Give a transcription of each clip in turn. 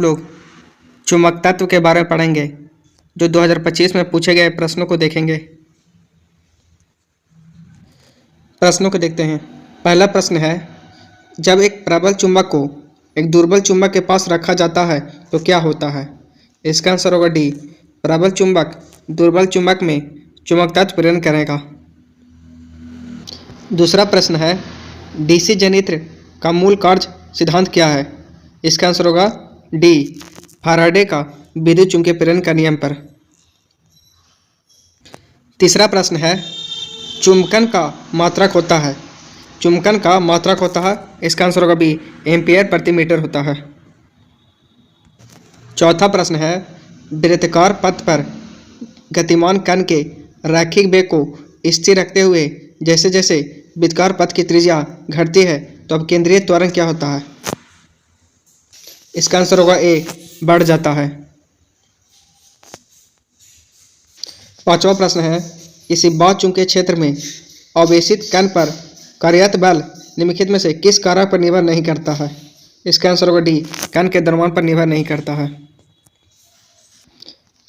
लोग चुंबक तत्व के बारे में पढ़ेंगे, जो 2025 में पूछे गए प्रश्नों को देखेंगे। प्रश्नों को देखते हैं। पहला प्रश्न है, जब एक प्रबल चुंबक को एक दुर्बल चुंबक के पास रखा जाता है तो क्या होता है? इसका आंसर होगा डी। प्रबल चुंबक दुर्बल चुंबक में चुंबक तत्व प्रेरण करेगा। दूसरा प्रश्न है, डीसी जनित्र का मूल कार्य सिद्धांत क्या है? इसका आंसर होगा डी। फैराडे का विद्युत चुंबकीय प्रेरण का नियम पर। तीसरा प्रश्न है, चुंबकन का मात्रक होता है। चुंबकन का मात्रक होता है, इसका आंसर होगा बी। एम्पियर प्रति मीटर होता है। चौथा प्रश्न है, वृत्ताकार पथ पर गतिमान कण के रैखिक वेग को स्थिर रखते हुए जैसे जैसे वृत्ताकार पथ की त्रिज्या घटती है तो अब केंद्रीय त्वरण क्या होता है? इसका आंसर होगा ए, बढ़ जाता है। पांचवा प्रश्न है, किसी बाह्य चुंबकीय क्षेत्र में आवेशित कण पर कार्यरत बल निम्नलिखित में से किस कारक पर निर्भर नहीं करता है? इसका आंसर होगा डी। कण के द्रव्यमान पर निर्भर नहीं करता है।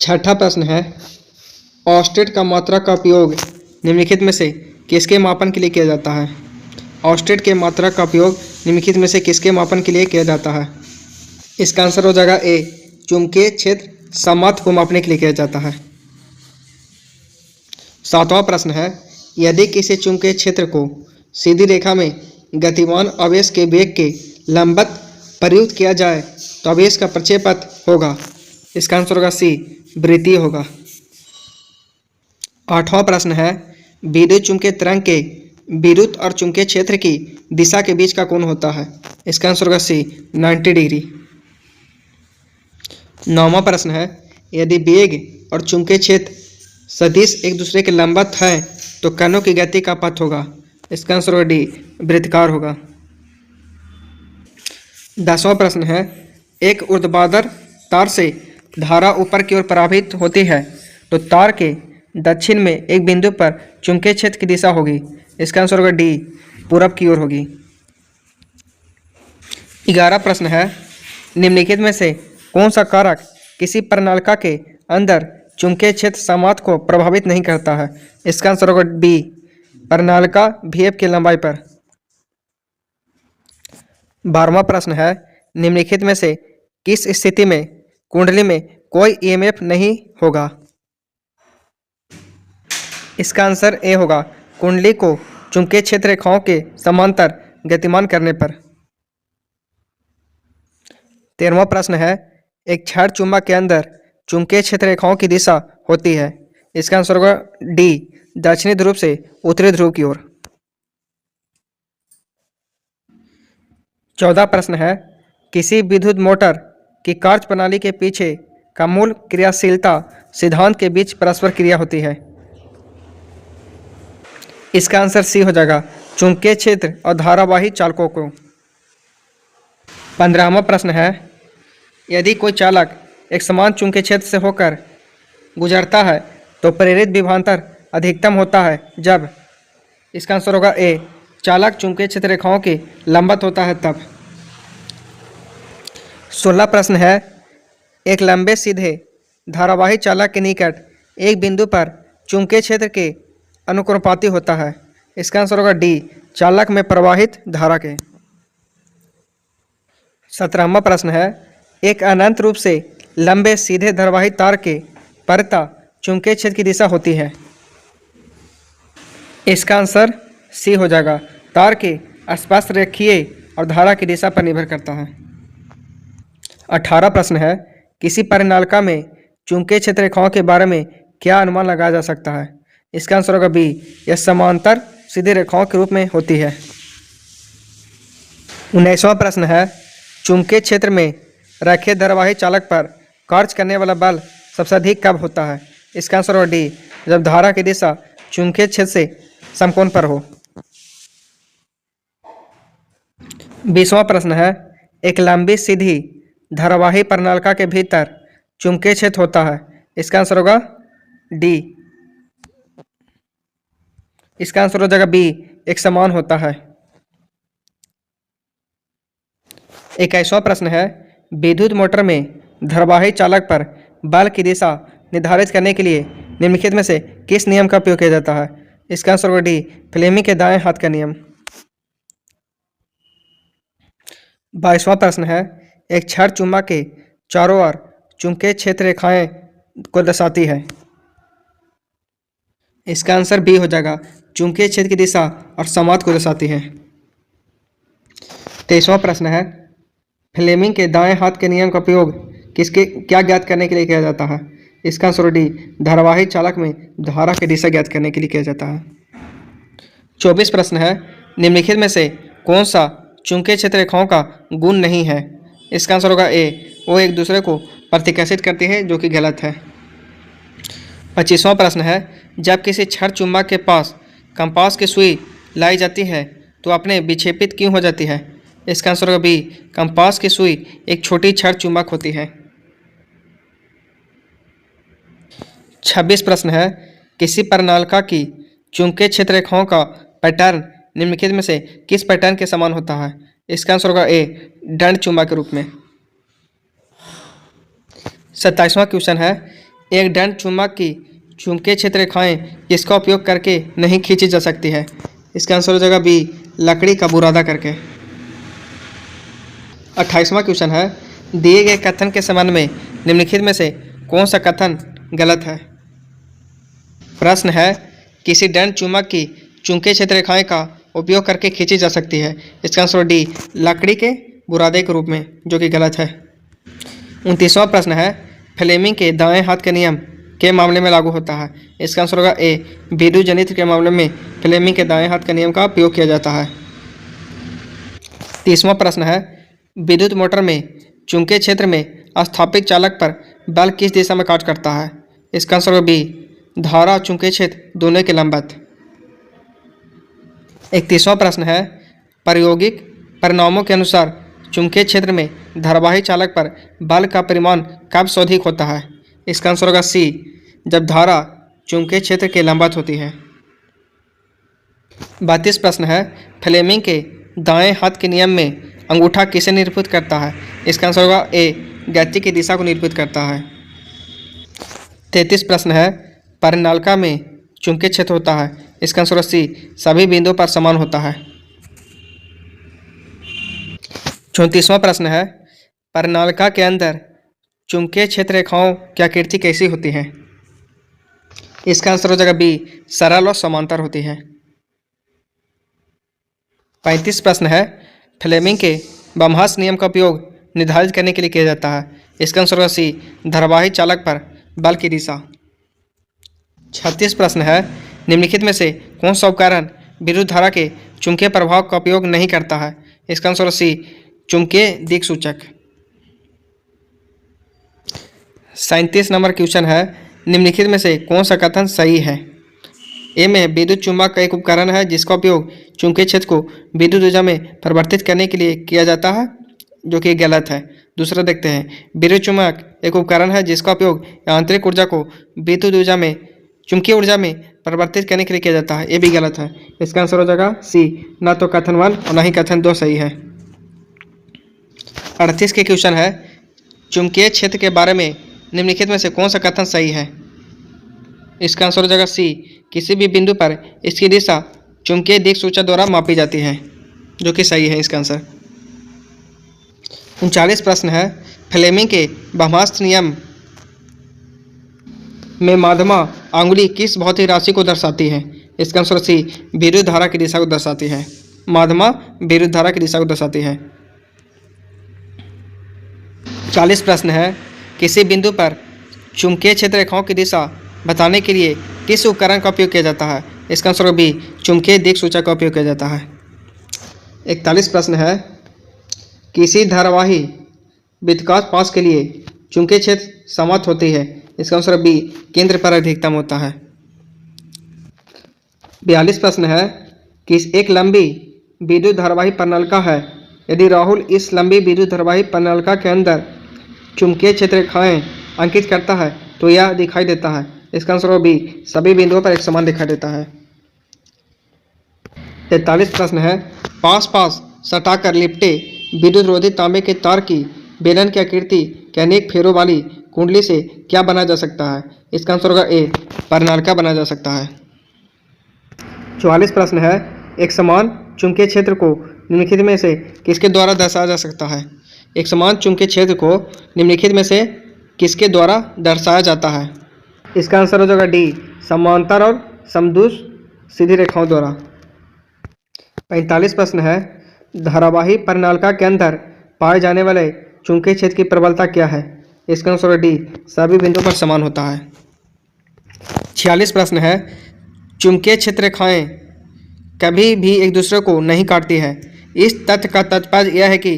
छठा प्रश्न है, ऑस्टेट का मात्रक का उपयोग निम्नलिखित में से किसके मापन के लिए किया जाता है? ऑस्टेट के मात्रक का उपयोग निम्नलिखित में से किसके मापन के लिए किया जाता है? इसका आंसर हो जाएगा ए, चुंबकीय क्षेत्र सामर्थ्य को मापने के लिए किया जाता है। सातवां प्रश्न है, यदि किसी चुंबकीय क्षेत्र को सीधी रेखा में गतिमान आवेश के वेग के लंबवत प्रयुक्त किया जाए तो आवेश का प्रक्षेप पथ होगा। इसका आंसर होगा सी, वृत्तीय होगा। आठवां प्रश्न है, विद्युत चुंबकीय तरंग के विद्युत और चुंबकीय क्षेत्र की दिशा के बीच का कोण होता है। इसका आंसर होगा सी, 90 डिग्री। नौवां प्रश्न है, यदि वेग और चुंबकीय क्षेत्र सदिश एक दूसरे के लंबवत हैं तो कणों की गति का पथ होगा। इसका आंसर होगा डी, वृत्ताकार होगा। 10वां प्रश्न है, एक ऊर्ध्वाधर तार से धारा ऊपर की ओर प्रवाहित होती है तो तार के दक्षिण में एक बिंदु पर चुंबकीय क्षेत्र की दिशा होगी। इसका आंसर होगा डी, पूरब की ओर होगी। 11वां प्रश्न है, निम्नलिखित में से कौन सा कारक किसी प्रणालिका के अंदर चुंबकीय क्षेत्र सामर्थ्य को प्रभावित नहीं करता है? इसका आंसर होगा बी, प्रणालिका VF की लंबाई पर। 12वां प्रश्न है, निम्नलिखित में से किस स्थिति में कुंडली में कोई EMF नहीं होगा? इसका आंसर ए होगा, कुंडली को चुंबकीय क्षेत्र रेखाओं के समांतर गतिमान करने पर। 13वां प्रश्न है, एक क्षैर चुंबक के अंदर चुंबकीय क्षेत्र रेखाओं की दिशा होती है। इसका आंसर होगा डी, दक्षिणी ध्रुव से उत्तरी ध्रुव की ओर। 14वां प्रश्न है, किसी विद्युत मोटर की कार्यप्रणाली के पीछे का मूल क्रियाशीलता सिद्धांत के बीच परस्पर क्रिया होती है। इसका आंसर सी हो जाएगा, चुंबकीय क्षेत्र और धारावाही चालकों को। 15वां प्रश्न है, यदि कोई चालक एक समान चुंबकीय क्षेत्र से होकर गुजरता है तो प्रेरित विभवांतर अधिकतम होता है जब। इसका आंसर होगा ए, चालक चुंबकीय क्षेत्र रेखाओं के लंबवत होता है तब। 16वां प्रश्न है, एक लंबे सीधे धारावाही चालक के निकट एक बिंदु पर चुंबकीय क्षेत्र के अनुक्रमानुपाती होता है। इसका आंसर होगा डी, चालक में प्रवाहित धारा के। 17वां प्रश्न है, एक अनंत रूप से लंबे सीधे धारावाही तार के परता चुंबकीय क्षेत्र की दिशा होती है। इसका आंसर सी हो जाएगा, तार के स्पर्श रेखीय और धारा की दिशा पर निर्भर करता है। 18वां प्रश्न है, किसी परिनालिका में चुंबकीय क्षेत्र रेखाओं के बारे में क्या अनुमान लगाया जा सकता है? इसका आंसर होगा बी, यह समांतर सीधी रेखाओं के रूप में होती है। 19वां प्रश्न है, चुंबकीय क्षेत्र में रैखिक धारावाही चालक पर कार्य करने वाला बल सबसे अधिक कब होता है? इसका आंसर होगा डी, जब धारा की दिशा चुंबकीय क्षेत्र से समकोण पर हो। 20वां प्रश्न है, एक लंबी सीधी धारावाही प्रणालिका के भीतर चुंबकीय क्षेत्र होता है। इसका आंसर होगा डी। इसका आंसर हो जाएगा बी, एक समान होता है। 21वां प्रश्न है, विद्युत मोटर में धारावाही चालक पर बल की दिशा निर्धारित करने के लिए निम्नलिखित में से किस नियम का उपयोग किया जाता है? इसका आंसर होगा डी, फ्लेमिंग के दाएं हाथ का नियम। 22वां प्रश्न है, एक छड़ चुम्बक के चारों ओर चुंबकीय क्षेत्र रेखाएं को दर्शाती है। इसका आंसर बी हो जाएगा, चुंबकीय क्षेत्र की दिशा और संवाद को दर्शाती है। 23वां प्रश्न है, फ्लेमिंग के दाएं हाथ के नियम का उपयोग किसके क्या ज्ञात करने के लिए किया जाता है? इसका आंसर डी, धारावाही चालक में धारा की दिशा ज्ञात करने के लिए किया जाता है। 24 प्रश्न है, निम्नलिखित में से कौन सा चुंबकीय क्षेत्र रेखाओं का गुण नहीं है? इसका आंसर होगा ए, वो एक दूसरे को प्रतिकर्षित करती है, जो कि गलत है। 25वां प्रश्न है, जब किसी छड़ चुम्बक के पास कंपास की सुई लाई जाती है तो अपने विक्षेपित क्यों हो जाती है? इसका आंसर होगा बी, कंपास की सुई एक छोटी छड़ चुम्बक होती है। 26 प्रश्न है, किसी परिनालिका की चुंबकीय क्षेत्र रेखाओं का पैटर्न निम्नलिखित में से किस पैटर्न के समान होता है? इसका आंसर होगा ए, दंड चुम्बक के रूप में। 27वां क्वेश्चन है, एक दंड चुम्बक की चुंबकीय क्षेत्र रेखाएं किसका उपयोग करके नहीं खींची जा सकती है? इसका आंसर हो जाएगा बी, लकड़ी का बुरादा करके। 28वां क्वेश्चन है, दिए गए कथन के संबंध में निम्नलिखित में से कौन सा कथन गलत है? प्रश्न है, किसी दंड चुम्बक की चुंबकीय क्षेत्र रेखाएं का उपयोग करके खींची जा सकती है। इसका आंसर डी, लकड़ी के बुरादे के रूप में, जो कि गलत है। 29वां प्रश्न है, फ्लेमिंग के दाएं हाथ के नियम के मामले में लागू होता है। इसका आंसर होगा ए, विद्युत जनित्र के मामले में फ्लेमिंग के दाएं हाथ के नियम का उपयोग किया जाता है। 30वां प्रश्न है, विद्युत मोटर में चुंबकीय क्षेत्र में स्थापित चालक पर बल किस दिशा में कार्य करता है? इसका आंसर होगा बी, धारा और चुंबकीय क्षेत्र दोनों के लंबवत। 31वां प्रश्न है, प्रायोगिक परिणामों के अनुसार चुंबकीय क्षेत्र में धारावाही चालक पर बल का परिमाण कब सर्वाधिक होता है? इसका आंसर होगा सी, जब धारा चुंबकीय क्षेत्र के लंबवत होती है। 32 प्रश्न है, फ्लेमिंग के दाएं हाथ के नियम में अंगूठा किसे निरूपित करता है? इसका आंसर होगा ए, गति की दिशा को निरूपित करता है। 33 प्रश्न है, परिनालिका में चुंबकीय क्षेत्र होता है। इसका आंसर सी, सभी बिंदुओं पर समान होता है। 34वां प्रश्न है, परिनालिका के अंदर चुंबकीय क्षेत्र रेखाओं की आकृति कैसी होती है? इसका आंसर हो जाएगा बी, सरल और समांतर होती है। 35 प्रश्न है, फ्लेमिंग के बमहर्स नियम का उपयोग निर्धारित करने के लिए किया जाता है। इसका आंसर होगा सी, धारावाही चालक पर बल की दिशा। 36 प्रश्न है, निम्नलिखित में से कौन सा उपकरण विद्युत धारा के चुंबकीय प्रभाव का उपयोग नहीं करता है? इसका आंसर सी, चुंबकीय दिक्सूचक। 37 नंबर क्वेश्चन है, निम्नलिखित में से कौन सा कथन सही है? ए में विद्युत चुम्बक का एक उपकरण है जिसका उपयोग चुंबकीय क्षेत्र को विद्युत ऊर्जा में परिवर्तित करने के लिए किया जाता है, जो कि गलत है। दूसरा देखते हैं, विद्युत चुम्बक एक उपकरण है जिसका उपयोग आंतरिक ऊर्जा को विद्युत ऊर्जा में चुंबकीय ऊर्जा में परिवर्तित करने के लिए किया जाता है। ये भी गलत है। इसका आंसर हो जाएगा सी, ना तो कथन 1 और ना ही कथन 2 सही है। 38 के क्वेश्चन है, चुंबकीय क्षेत्र के बारे में निम्नलिखित में से कौन सा कथन सही है? इसका आंसर हो जाएगा सी, किसी भी बिंदु पर इसकी दिशा चुंबकीय दिक्सूचक द्वारा मापी जाती है, जो कि सही है इसका आंसर। 39 प्रश्न है, फ्लेमिंग के बमहर्स नियम में माध्यमा आंगुली किस भौतिक राशि को दर्शाती है? इसका आंसर सी, विद्युत धारा की दिशा को दर्शाती है। माध्यमा विद्युत धारा की दिशा को दर्शाती है। 40 प्रश्न है, किसी बिंदु पर चुंबकीय क्षेत्र रेखाओं की दिशा बताने के लिए किस उपकरण का उपयोग किया जाता है? इसका आंसर बी, चुंबकीय दिक्सूचक का उपयोग किया जाता है। 41 प्रश्न है, किसी धारावाही विद्युत पास के लिए चुंबकीय क्षेत्र समत होती है? इसका आंसर बी, केंद्र पर अधिकतम होता है। 42 प्रश्न है, किस एक लंबी विद्युत धारावाही प्रणालिका है, यदि राहुल इस लंबी विद्युत धारावाही प्रणालिका के अंदर चुंबकीय क्षेत्र रेखाएं अंकित करता है तो यह दिखाई देता है। इसका आंसर बी, सभी बिंदुओं पर एक समान दिखाई देता है। 43 प्रश्न है, पास पास सटाकर लिपटे विद्युत रोधी तांबे के तार की बेलन की आकृति के अनेक फेरों वाली कुंडली से क्या बना जा सकता है? इसका आंसर होगा ए, परिनालिका बना जा सकता है। 44 प्रश्न है, एक समान चुंबकीय क्षेत्र को निम्नलिखित में से किसके द्वारा दर्शाया जा सकता है? एक समान चुंबकीय क्षेत्र को निम्नलिखित में से किसके द्वारा दर्शाया जाता है? इसका आंसर हो जाएगा डी, समांतर और समदूष सीधी रेखाओं द्वारा। 45 प्रश्न है, धारावाही परिनालिका के अंदर पाए जाने वाले चुंबकीय क्षेत्र की प्रबलता क्या है? इसका आंसर है डी, सभी बिंदुओं पर समान होता है। 46 प्रश्न है, चुंबकीय क्षेत्र रेखाएं कभी भी एक दूसरे को नहीं काटती है। इस तथ्य का तात्पर्य यह है कि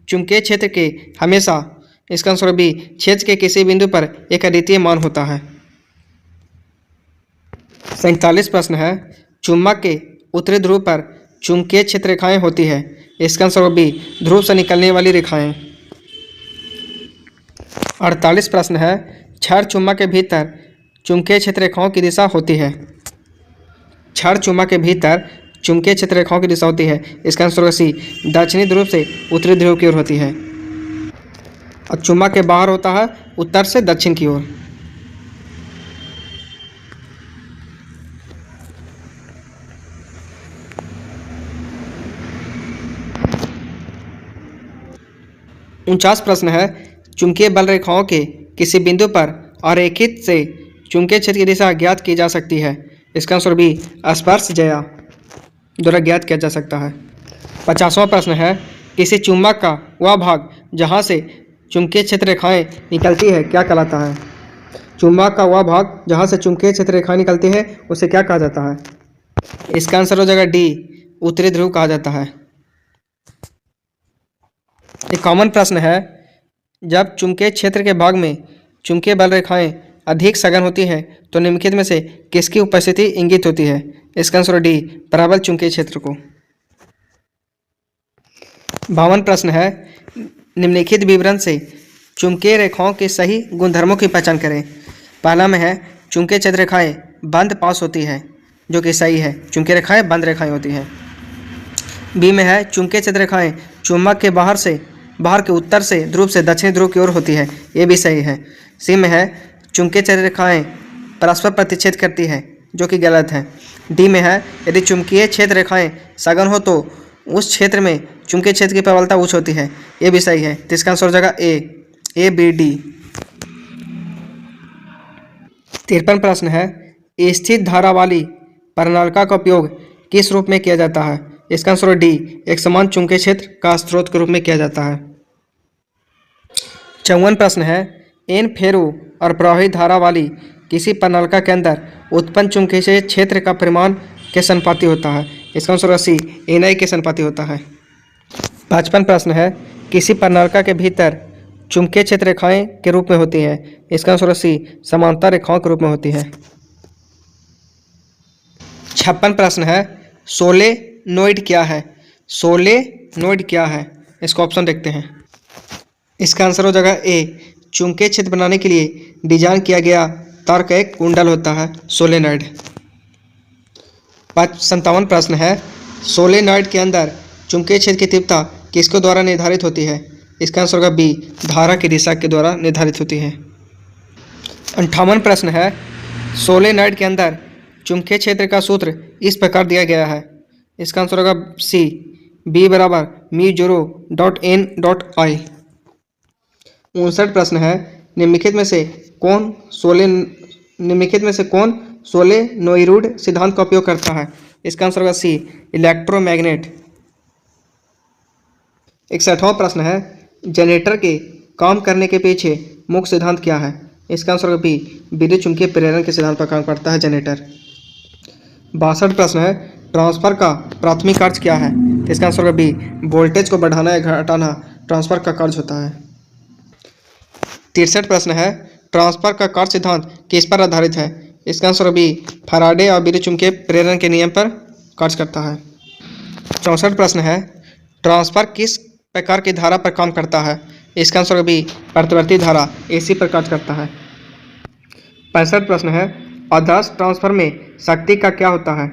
चुंबकीय क्षेत्र के हमेशा, इसका आंसर बी, क्षेत्र के किसी बिंदु पर एक अद्वितीय मान होता है। 47 प्रश्न है, चुंबक के उत्तरी ध्रुव पर चुंबकीय क्षेत्र रेखाएं होती है। इसका आंसर बी, ध्रुव से निकलने वाली रेखाएं। 48 प्रश्न है, क्षार चुंबक के भीतर चुंबकीय क्षेत्र रेखाओं की दिशा होती है। क्षार चुंबक के भीतर चुंबकीय क्षेत्र रेखाओं की दिशा होती है। इसका आंसर सी, दक्षिणी ध्रुव से उत्तरी ध्रुव की ओर होती है और चुंबक के बाहर होता है उत्तर से दक्षिण की ओर। उनचास प्रश्न है, चुंबकीय बल रेखाओं के किसी बिंदु पर आरेखित से चुंबकीय क्षेत्र की दिशा ज्ञात की जा सकती है। इसका आंसर बी, स्पर्श ज्या द्वारा ज्ञात किया जा सकता है। 50वां प्रश्न है, किसी चुंबक का वह भाग जहां से चुंबकीय क्षेत्र रेखाएं निकलती है क्या कहलाता है? चुंबक का वह भाग जहां से चुंबकीय क्षेत्र रेखाएं निकलती है उसे क्या कहा जाता है? इसका आंसर हो जाएगा डी, उत्तरी ध्रुव कहा जाता है। एक कॉमन प्रश्न है, जब चुंबकीय क्षेत्र के भाग में चुंबकीय बल रेखाएं अधिक सघन होती है तो निम्नलिखित में से किसकी उपस्थिति इंगित होती है? इसका आंसर डी, प्रबल चुंबकीय क्षेत्र को। 52 प्रश्न है, निम्नलिखित विवरण से चुंबकीय रेखाओं के सही गुणधर्मों की पहचान करें। पहला में है, चुंबकीय क्षेत्र रेखाएं बंद पास होती है, जो कि सही है, चुंबकीय रेखाएं बंद रेखाएं होती हैं। बी में है, चुंबकीय क्षेत्र रेखाएं चुंबक के बाहर के उत्तर से ध्रुव से दक्षिणी ध्रुव की ओर होती है, ये भी सही है। सी में है, चुंबकीय क्षेत्र रेखाएं परस्पर प्रतिच्छेद करती है, जो कि गलत है। डी में है, यदि चुंबकीय क्षेत्र रेखाएं सघन हो तो उस क्षेत्र में चुंबकीय क्षेत्र की प्रबलता उच्च होती है, ये भी सही है। तो इसका आंसर हो जाएगा ए, बी, डी। 53 प्रश्न है, स्थिर धारा वाली परिनालिका का उपयोग किस रूप में किया जाता है? इसका आंसर है डी, एक समान चुंबकीय क्षेत्र का स्रोत के रूप में किया जाता है। 54 प्रश्न है, एन फेरो और प्रवाही धारा वाली किसी परिनालिका के अंदर उत्पन्न चुंबकीय क्षेत्र का परिमाण के समानुपाती होता है? इसका आंसर सी, एनआई के समानुपाती होता है। 55 प्रश्न है, किसी परिनालिका के भीतर चुंबकीय क्षेत्र रेखाएं के रूप में होती है? इसका आंसर सी, समांतर रेखाओं के रूप में होती है। 56 प्रश्न है, सोलेनोइड क्या है? सोलेनोइड क्या है? इसका ऑप्शन देखते हैं। इसका आंसर हो जाएगा ए, चुंबकीय क्षेत्र बनाने के लिए डिजाइन किया गया तार का एक कुंडल होता है सोलेनोइड। 57 प्रश्न है, सोलेनोइड के अंदर चुंबकीय क्षेत्र की तीव्रता किसके द्वारा निर्धारित होती है? इसका आंसर होगा बी, धारा की दिशा के द्वारा निर्धारित होती है। 58 प्रश्न है, सोलेनोइड के अंदर चुंबकीय क्षेत्र का सूत्र इस प्रकार दिया गया है। इसका आंसर होगा सी, बी बराबर μ0.n.I। 59 प्रश्न है, निम्नलिखित में से कौन सोलेनोइड सिद्धांत का उपयोग करता है? इसका आंसर होगा सी, इलेक्ट्रोमैग्नेट। 61वां प्रश्न है, जनरेटर के काम करने के पीछे मुख्य सिद्धांत क्या है? इसका आंसर होगा बी, विद्युत चुंबकीय प्रेरण के सिद्धांत पर काम करता है जनरेटर। 62 प्रश्न है, ट्रांसफर का प्राथमिक कार्य क्या है? इसका आंसर होगा बी, वोल्टेज को बढ़ाना या घटाना ट्रांसफर का कार्य होता है। 63 प्रश्न है, ट्रांसफर का कार्य सिद्धांत किस पर आधारित है? इसका आंसर बी, फैराडे और विद्युत चुंबकीय प्रेरण के नियम पर कार्य करता है। 64 प्रश्न है, ट्रांसफर किस प्रकार की धारा पर काम करता है? इसका आंसर बी, प्रतिवर्ती धारा एसी पर कार्य करता है। 65 प्रश्न है, आदर्श ट्रांसफर में शक्ति का क्या होता है?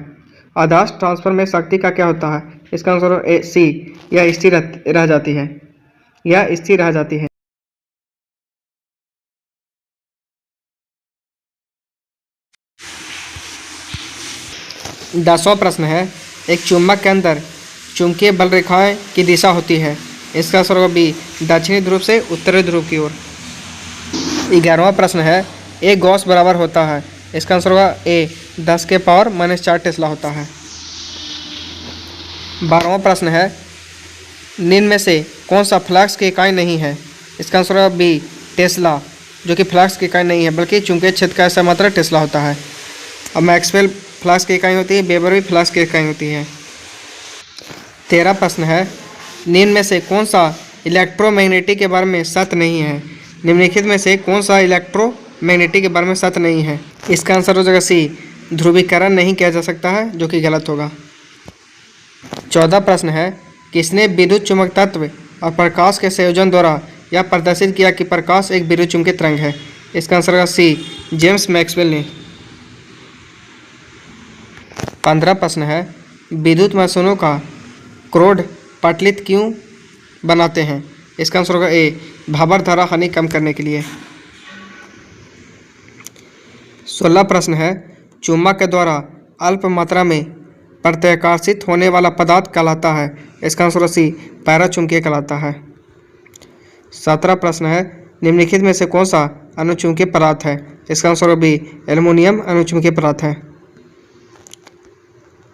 आदर्श ट्रांसफर में शक्ति का क्या होता है? इसका आंसर सी, यह स्थिर रह जाती है। 10वां प्रश्न है, एक चुंबक के अंदर चुंबकीय बल रेखाएं की दिशा होती है। इसका आंसर होगा बी, दक्षिणी ध्रुव से उत्तरी ध्रुव की ओर। 11वां प्रश्न है, एक गॉस बराबर होता है। इसका आंसर होगा ए, 10⁻⁻4 टेस्ला होता है। 12वां प्रश्न है, निम्न में से कौन सा फ्लक्स की इकाई नहीं है। इसका आंसर होगा बी, टेस्ला, जो कि फ्लक्स की इकाई नहीं है बल्कि चुंबकीय क्षेत्र का ऐसा मात्रा टेस्ला होता है। अब मैक्सवेल फ्लक्स की इकाई होती है, वेबर भी फ्लक्स की इकाई होती है। 13वां प्रश्न है, निम्न में से कौन सा इलेक्ट्रोमैग्नेटिक के बारे में सत्य नहीं है। निम्नलिखित में से कौन सा इलेक्ट्रोमैग्नेटिक के बारे में सत्य नहीं है। इसका आंसर हो जाएगा सी, ध्रुवीकरण नहीं किया जा सकता है, जो कि गलत होगा। 14वां प्रश्न है, किसने विद्युत चुंबक तत्व और प्रकाश के संयोजन द्वारा यह प्रदर्शित किया कि प्रकाश एक विद्युत चुंबकीय तरंग है। इसका आंसर होगा सी, जेम्स मैक्सवेल ने। 15वां प्रश्न है, विद्युत मशीनों का क्रोड पटलित क्यों बनाते हैं। इसका आंसर होगा ए, भाबर धारा हानि कम करने के लिए। 16वां प्रश्न है, चुंबक के द्वारा अल्प मात्रा में प्रत्याकर्षित होने वाला पदार्थ कहलाता है। इसका आंसर सी, पैराचुंबकीय कहलाता है। 17वां प्रश्न है, निम्नलिखित में से कौन सा अनुचुंबकीय पदार्थ है। इसका आंसर होगा बी, एल्युमिनियम अनुचुंबकीय पदार्थ है।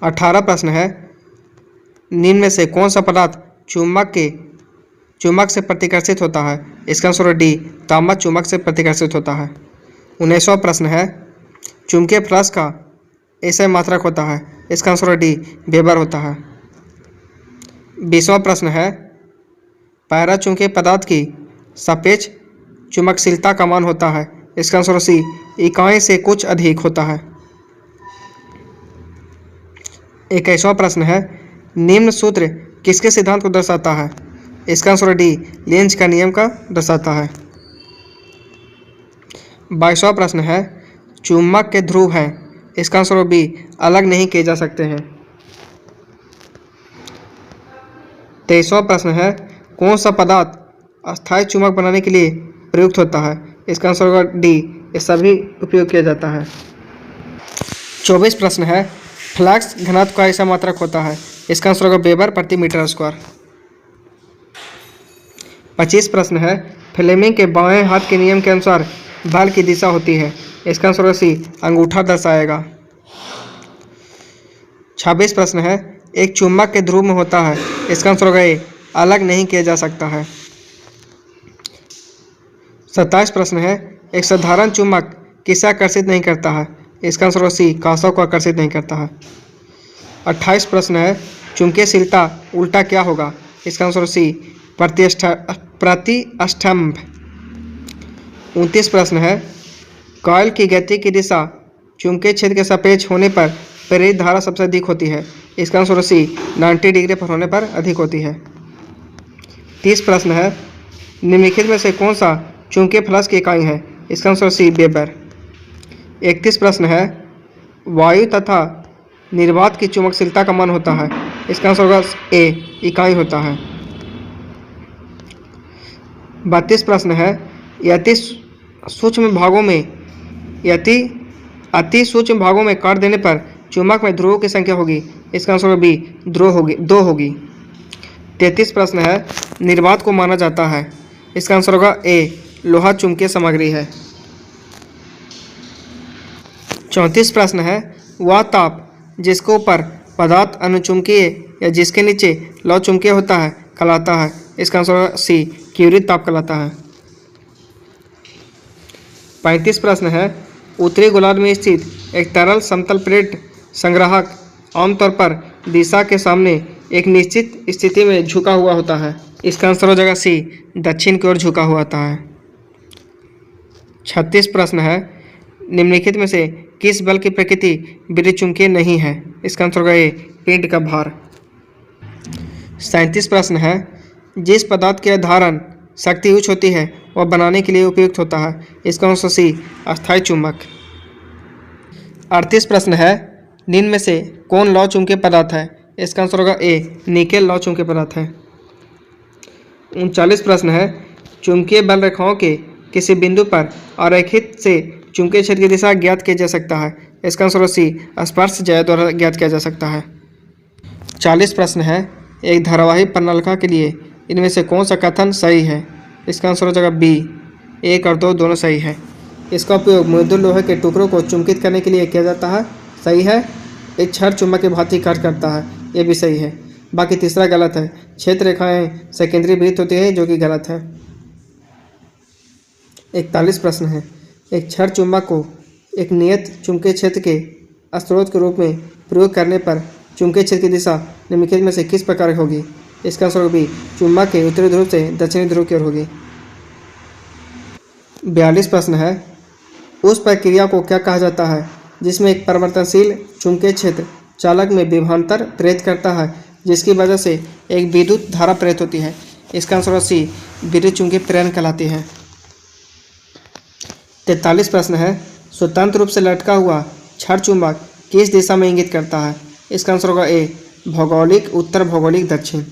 18वां प्रश्न है, निम्न में से कौन सा पदार्थ चुंबक से प्रतिकर्षित होता है। इसका आंसर डी, तांबा चुंबक से प्रतिकर्षित होता है। 19वां प्रश्न है, चुंबकीय फ्लक्स का ऐसा मात्रक होता है। इसका आंसर डी, वेबर होता है। 20वां प्रश्न है, पैराचुंबकीय पदार्थ की सापेक्ष चुंबकशीलता का मान होता है। इसका आंसर सी, इकाई से कुछ अधिक होता है। 21वां प्रश्न है, निम्न सूत्र किसके सिद्धांत को दर्शाता है। इसका आंसर डी, लेंज का नियम का दर्शाता है। 22वां प्रश्न है, चुंबक के ध्रुव हैं। इसका आंसर बी, अलग नहीं किए जा सकते हैं। 23वां प्रश्न है, कौन सा पदार्थ अस्थायी चुंबक बनाने के लिए प्रयुक्त होता है। इसका आंसर होगा डी, ये सभी उपयोग किया जाता है। 24 प्रश्न है, फ्लक्स घनत्व का ऐसा मात्रक होता है। इसका आंसर होगा वेबर प्रति मीटर स्क्वायर। 25 प्रश्न है, फ्लेमिंग के बाएं हाथ के नियम के अनुसार बल की दिशा होती है। इसका आंसर होगा सी, अंगूठा दर्शाएगा। 26 प्रश्न है, एक चुंबक के ध्रुव में होता है। इसका आंसर होगा ए, अलग नहीं किया जा सकता है। 27 प्रश्न है, एक साधारण चुंबक किसे आकर्षित नहीं करता है। इसका आंसर होगा सी, कांसों को आकर्षित नहीं करता है। 28 प्रश्न है, चुंबकीयशीलता उल्टा क्या होगा। इसका आंसर सी, प्रतिष्ठम्भ। 29 प्रश्न है, कॉइल की गति की दिशा चुंबकीय क्षेत्र के सापेक्ष होने पर प्रेरित धारा सबसे अधिक होती है। इसका आंसर सी, 90 डिग्री पर होने पर अधिक होती है। 30 प्रश्न है, निम्नलिखित में से कौन सा चुंबकीय फ्लक्स की इकाई है। इसका आंसर सी, वेबर। 31 प्रश्न है, वायु तथा निर्वात की चुंबकशीलता का मान होता है। इसका आंसर होगा ए, इकाई होता है। 32 प्रश्न है, अति सूक्ष्म भागों में काट देने पर चुंबक में ध्रुवों की संख्या होगी। इसका आंसर बी, दो होगी। 33 प्रश्न है, निर्वात को माना जाता है। इसका आंसर होगा ए, लोहा चुंबकीय सामग्री है। 34 प्रश्न है, वह ताप जिसके ऊपर पदार्थ अनुचुंबकीय या जिसके नीचे लौ चुंबकीय होता है कहलाता है। इसका आंसर सी, क्यूरी ताप कहलाता है। 35 प्रश्न है, उत्तरी गोलार्ध में स्थित एक तरल समतल प्लेट संग्राहक आमतौर पर दिशा के सामने एक निश्चित स्थिति में झुका हुआ होता है। इसका आंसर हो जाएगा सी, दक्षिण की ओर झुका हुआ होता है। 36 प्रश्न है, निम्नलिखित में से किस बल की प्रकृति विद्युत चुंबकीय नहीं है। इसका आंसर होगा ए, पिंड का भार। 37 प्रश्न है, जिस पदार्थ की धारण शक्ति उच्च होती है वह बनाने के लिए उपयुक्त होता है। इसका आंसर सी, अस्थायी चुंबक। 38 प्रश्न है, निम्न में से कौन लौ चुंबकीय पदार्थ है। इसका आंसर होगा ए, निकेल लौ चुंबकीय पदार्थ है। 39 प्रश्न है, चुंबकीय बल रेखाओं के किसी बिंदु पर आरेखित से चुंबकीय क्षेत्र की दिशा ज्ञात किया जा सकता है। इसका आंसर सी स्पर्श जय द्वारा ज्ञात किया जा सकता है। 40 प्रश्न है, एक धारावाही प्रणालिका के लिए इनमें से कौन सा कथन सही है? इसका आंसर हो जाएगा बी, 1 और 2 दोनों सही है। इसका उपयोग मृदुल लोहे के टुकड़ों को चुंबकित करने के लिए किया जाता है, सही है। एक क्षण चुंबक के भांति कार्य करता है, ये भी सही है। बाकी तीसरा गलत है। क्षेत्र रेखाएं सेकेंडरीवृत्त होती है, जो कि गलत है। 41 प्रश्न है, एक क्षण चुंबक को एक नियत चुंबकीय क्षेत्र के स्रोत के रूप में प्रयोग करने पर चुंबकीय क्षेत्र की दिशा निम्नलिखित में से किस प्रकार होगी? इसका आंसर भी चुंबक के उत्तरी ध्रुव से दक्षिणी ध्रुव की ओर होगी। 42 प्रश्न है, उस प्रक्रिया को क्या कहा जाता है जिसमें एक परिवर्तनशील चुंबकीय क्षेत्र चालक में विभवांतर प्रेरित करता है, जिसकी वजह से एक विद्युत धारा प्रेरित होती है? इसका आंसर सी, विद्युत चुंबकीय प्रेरण कहलाती है। 43 प्रश्न है, स्वतंत्र रूप से लटका हुआ क्षण चुंबक किस दिशा में इंगित करता है? इसका आंसर होगा ए, भौगोलिक उत्तर, भौगोलिक दक्षिण।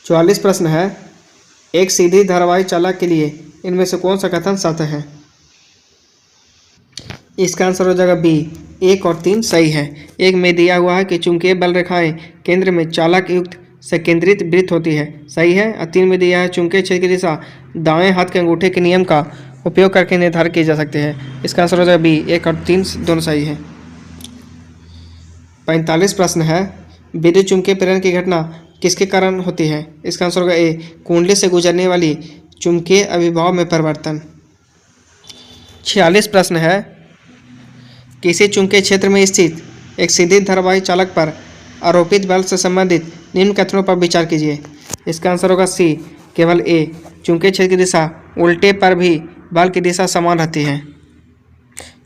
44 प्रश्न है, एक सीधी धारावाही चालक के लिए इनमें से कौन सा कथन सत्य है? इसका आंसर हो जाएगा बी, 1 और 3 सही है। एक में दिया हुआ है कि चुंबकीय बल रेखाएं केंद्र में चालक युक्त संकेंद्रित वृत्त होती है, सही है। और 3 में दिया है चुंबकीय क्षेत्र की दिशा दाएं हाथ के अंगूठे के नियम का उपयोग करके निर्धारित की जा सकती है। इसका आंसर हो जाएगा बी, 1 और 3 दोनों सही है। 45 प्रश्न है, विद्युत चुंबकीय प्रेरण की घटना किसके कारण होती है? इसका आंसर होगा ए, कुंडली से गुजरने वाली चुंबकीय अभिभाव में परिवर्तन। 46 प्रश्न है, किसी चुंबकीय क्षेत्र में स्थित एक सीधी धारावाही चालक पर आरोपित बल से संबंधित निम्न कथनों पर विचार कीजिए। इसका आंसर होगा सी, केवल ए, चुंबकीय क्षेत्र की दिशा उल्टे पर भी बल की दिशा समान रहती है।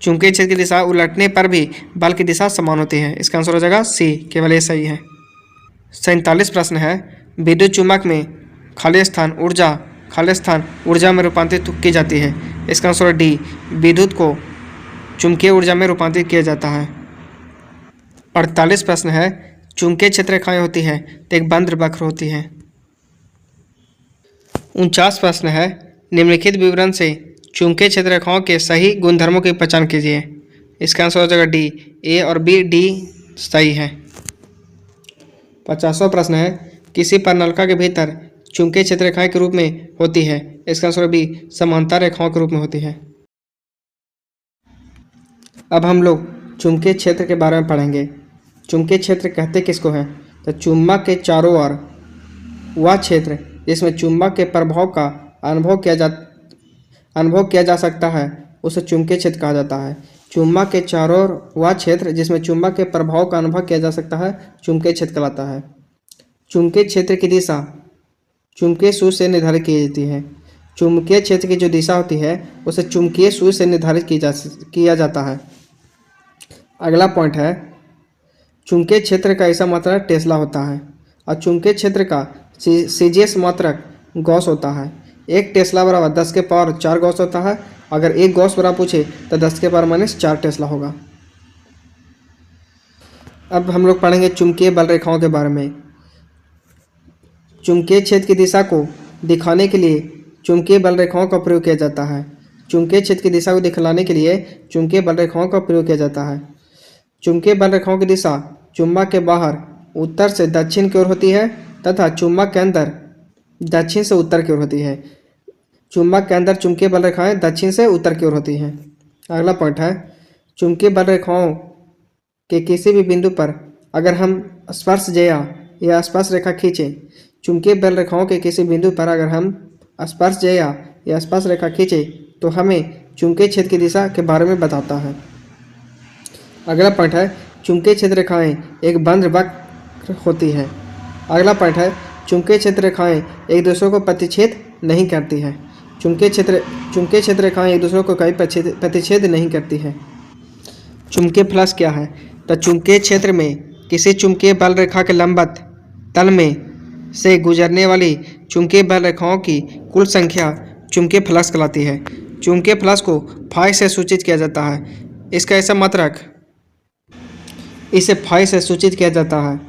चुंबकीय क्षेत्र की दिशा उलटने पर भी बल की दिशा समान होती है। इसका आंसर हो जाएगा सी, केवल ए सही है। 47 प्रश्न है, विद्युत चुंबक में खाली स्थान ऊर्जा में रूपांतरित की जाती है। इसका आंसर डी, विद्युत को चुंबकीय ऊर्जा में रूपांतरित किया जाता है। 48 प्रश्न है, चुंबकीय क्षेत्र रेखाएं होती है तो एक बंद वक्र होती है। 49 प्रश्न है, निम्नलिखित विवरण से चुंबकीय क्षेत्र रेखाओं के सही गुणधर्मों की पहचान कीजिए। इसका आंसर हो जाएगा डी, ए और बी, डी सही है। 50वां प्रश्न है, किसी प्रणालिका के भीतर चुंबकीय क्षेत्र रेखाएं के रूप में होती है। इसका आंसर बी, समांतर रेखाओं के रूप में होती है। अब हम लोग चुंबकीय क्षेत्र के बारे में पढ़ेंगे। चुंबकीय क्षेत्र कहते किसको है? तो चुंबक के चारों ओर वह क्षेत्र जिसमें चुंबक के प्रभाव का अनुभव किया जा सकता है उसे चुंबकीय क्षेत्र कहा जाता है। चुंबक के चारों ओर वह क्षेत्र जिसमें चुंबक के प्रभाव का अनुभव किया जा सकता है चुंबकीय क्षेत्र कहलाता है। चुंबकीय क्षेत्र की दिशा चुंबकीय सूत्र से निर्धारित की जाती है। चुंबकीय क्षेत्र की जो दिशा होती है उसे चुंबकीय सूत्र से निर्धारित किया जाता है। अगला पॉइंट है, चुंबकीय क्षेत्र का ऐसा मात्रक टेस्ला होता है और चुंबकीय क्षेत्र का सीजीएस मात्रक गॉस होता है। एक टेस्ला बराबर 10 के पावर 4 गॉस होता है। अगर एक गॉस बराबर पूछे तो 10 के पावर -4 टेस्ला होगा। अब हम लोग पढ़ेंगे चुंबकीय बल रेखाओं के बारे में। चुंबकीय क्षेत्र की दिशा को दिखाने के लिए चुंबकीय बल रेखाओं का प्रयोग किया जाता है। चुंबकीय क्षेत्र की दिशा को दिखलाने के लिए चुंबकीय बल रेखाओं का प्रयोग किया जाता है। चुंबकीय बल रेखाओं की दिशा चुंबक के बाहर उत्तर से दक्षिण की ओर होती है तथा चुंबक के अंदर दक्षिण से उत्तर की ओर होती है। चुंबक के अंदर चुंबकीय बल रेखाएं दक्षिण से उत्तर की ओर होती हैं। अगला पॉइंट है, चुंबकीय बल रेखाओं के किसी भी बिंदु पर अगर हम स्पर्श जया या स्पर्श रेखा खींचें, चुंबकीय बल रेखाओं के किसी बिंदु पर अगर हम स्पर्श जया या स्पर्श रेखा खींचें तो हमें चुंबकीय क्षेत्र की दिशा के बारे में बताता है। अगला पॉइंट है, चुंबकीय क्षेत्र रेखाएं एक बंद वक्र होती है। अगला पॉइंट है, चुंबकीय क्षेत्र रेखाएं एक दूसरे को प्रतिच्छेद नहीं करती है। चुंबकीय क्षेत्र रेखाएं एक दूसरे को कभी प्रतिच्छेद नहीं करती है। चुंबकीय फ्लक्स क्या है? तो चुंबकीय क्षेत्र में किसी चुंबकीय बल रेखा के लंबवत तल में से गुजरने वाली चुंबकीय बल रेखाओं की कुल संख्या चुंबकीय फ्लक्स कहलाती है। चुंबकीय फ्लक्स को फाई से सूचित किया जाता है। इसका ऐसा मात्रक इसे फाई से सूचित किया जाता है।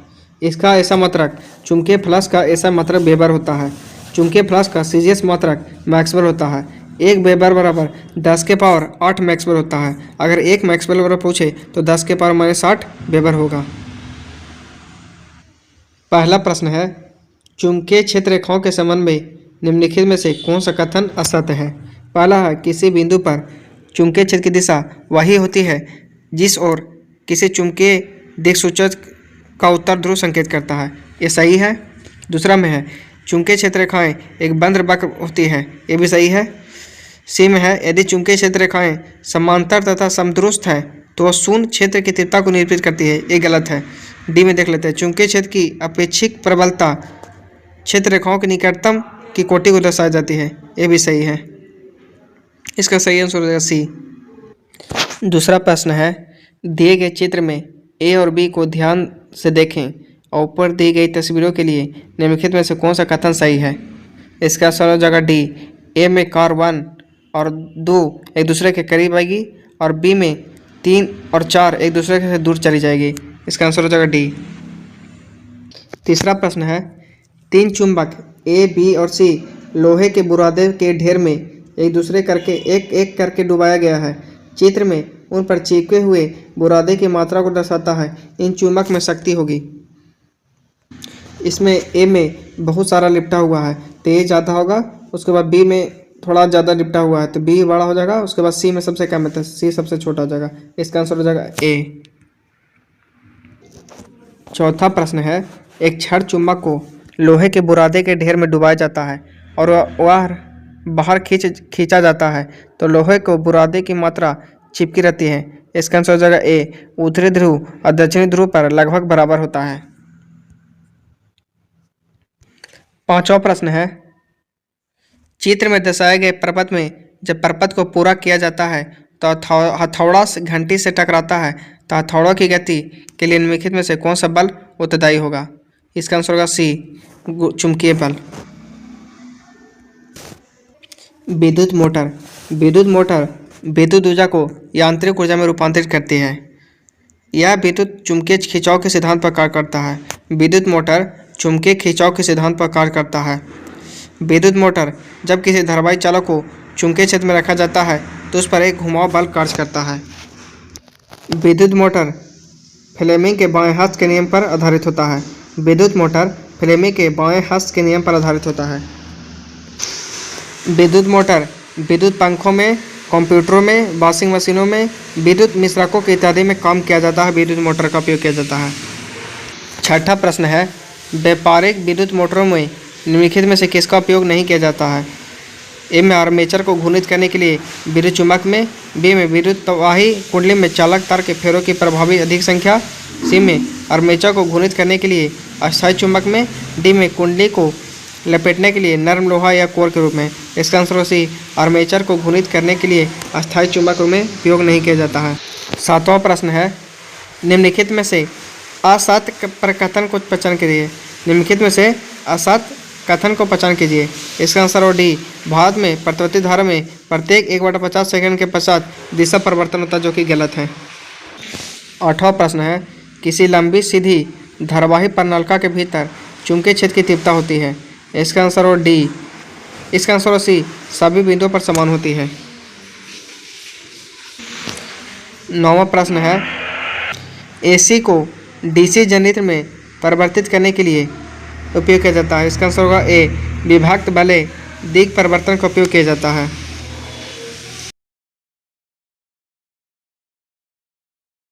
इसका ऐसा मात्रक चुंबकीय फ्लक्स का ऐसा मात्रक वेबर होता है। चुंबकीय फ्लक्स का सीजीएस मात्रक मैक्सवेल होता है। एक वेबर बराबर 10 के पावर 8 मैक्सवेल होता है। अगर एक मैक्सवेल बराबर पूछे तो 10 के पावर -8 वेबर होगा। पहला प्रश्न है, चुंबकीय क्षेत्र रेखाओं के संबंध में निम्नलिखित में से कौन सा कथन असत्य है। पहला है, किसी बिंदु पर चुंबकीय क्षेत्र की दिशा वही होती है जिस ओर किसी चुंबकीय दिक्सूचक का उत्तर ध्रुव संकेत करता है। ये सही है। दूसरा में है, चुंबकीय क्षेत्र रेखाएं एक बंद वक्र होती है। ये भी सही है। सी में है, यदि चुंबकीय क्षेत्र रेखाएं समांतर तथा समदुरुस्त है तो वह शून्य क्षेत्र की तीव्रता को निरूपित करती है। ये गलत है। डी में देख लेते हैं, चुंबकीय क्षेत्र की अपेक्षिक प्रबलता क्षेत्र रेखाओं के निकटतम की कोटि को दर्शाई जाती है। ये भी सही है। इसका सही आंसर हो जाएगा सी। दूसरा प्रश्न है, दिए गए चित्र में ए और बी को ध्यान से देखें और ऊपर दी गई तस्वीरों के लिए निम्नलिखित में से कौन सा कथन सही है। इसका आंसर हो जाएगा डी। ए में कार 1 और 2 एक दूसरे के करीब आएगी और बी में 3 और 4 एक दूसरे से दूर चली जाएगी। इसका आंसर हो जाएगा डी। तीसरा प्रश्न है, 3 चुंबक ए, बी और सी लोहे के बुरादे के ढेर में एक दूसरे करके एक एक करके डुबाया गया है। चित्र में उन पर चिपके हुए बुरादे की मात्रा को दर्शाता है। इन चुंबक में शक्ति होगी। इसमें ए में बहुत सारा लिपटा हुआ है तो ए ज़्यादा होगा, उसके बाद बी में थोड़ा ज़्यादा लिपटा हुआ है तो बी बड़ा हो जाएगा, उसके बाद सी में सबसे कम है तो सी सबसे छोटा हो जाएगा। इसका आंसर हो जाएगा ए। चौथा प्रश्न है, एक छड़ चुंबक को लोहे के बुरादे के ढेर में डुबाया जाता है और वह बाहर खींचा जाता है तो लोहे को बुरादे की मात्रा चिपकी रहती है। इसका आंसर हो जाएगा ए। उत्तरी ध्रुव और दक्षिणी ध्रुव पर लगभग बराबर होता है। पांचवा प्रश्न है, चित्र में दर्शाए गए पर्वत में जब पर्वत को पूरा किया जाता है तो हथौड़ा घंटी से टकराता है तो हथौड़ा की गति के लिए निम्नलिखित में से कौन सा बल उत्तरदायी होगा। इसका आंसर होगा सी, चुंबकीय बल। विद्युत मोटर विद्युत ऊर्जा को यांत्रिक ऊर्जा में रूपांतरित करती है। यह विद्युत चुंबकीय खिंचाव के सिद्धांत पर कार्य करता है। विद्युत मोटर चुंबकीय खिंचाव के सिद्धांत पर कार्य करता है। विद्युत मोटर जब किसी धारावाही चालक को चुंबकीय क्षेत्र में रखा जाता है तो उस पर एक घुमाव बल कार्य करता है। विद्युत मोटर फ्लेमिंग के बाएं हस्त के नियम पर आधारित होता है। विद्युत मोटर फ्लेमिंग के बाएं हस्त के नियम पर आधारित होता है। विद्युत मोटर विद्युत पंखों में, कंप्यूटरों में, वॉशिंग मशीनों में, विद्युत मिश्रकों के इत्यादि में काम किया जाता है। विद्युत मोटर का उपयोग किया जाता है। छठा प्रश्न है, व्यापारिक विद्युत मोटरों में निम्नलिखित में से किसका उपयोग नहीं किया जाता है। ए में आर्मेचर को घूर्णित करने के लिए विद्युत चुम्बक में, बी में विद्युत प्रवाही कुंडली में चालक तार के फेरों की प्रभावी अधिक संख्या, सी में आर्मेचर को घूर्णित करने के लिए अस्थायी चुम्बक में, डी में कुंडली को लपेटने के लिए नरम लोहा या कोर के रूप में। इसका आंसर हो सी, आर्मेचर को घूर्णित करने के लिए अस्थायी चुम्बक में उपयोग नहीं किया जाता है। सातवां प्रश्न है, निम्नलिखित में से असत्य पर कथन को पहचान कीजिए। निम्नलिखित में से असत्य कथन को पहचान कीजिए। इसका आंसर हो डी, भारत में प्रतिवर्ती धारा में प्रत्येक 1/50 सेकंड के पश्चात दिशा परिवर्तन होता है, जो कि गलत है। आठवां प्रश्न है, किसी लंबी सीधी धारावाही प्रणालिका के भीतर चुंबकीय क्षेत्र की तीव्रता होती है। इसका आंसर हो डी। इसका आंसर हो सी, सभी बिंदुओं पर समान होती है। नौवां प्रश्न है, एसी को डीसी जनरेटर में परिवर्तित करने के लिए उपयोग किया जाता है। इसका आंसर होगा ए, विभक्त वाले दिग परिवर्तन का उपयोग किया जाता है।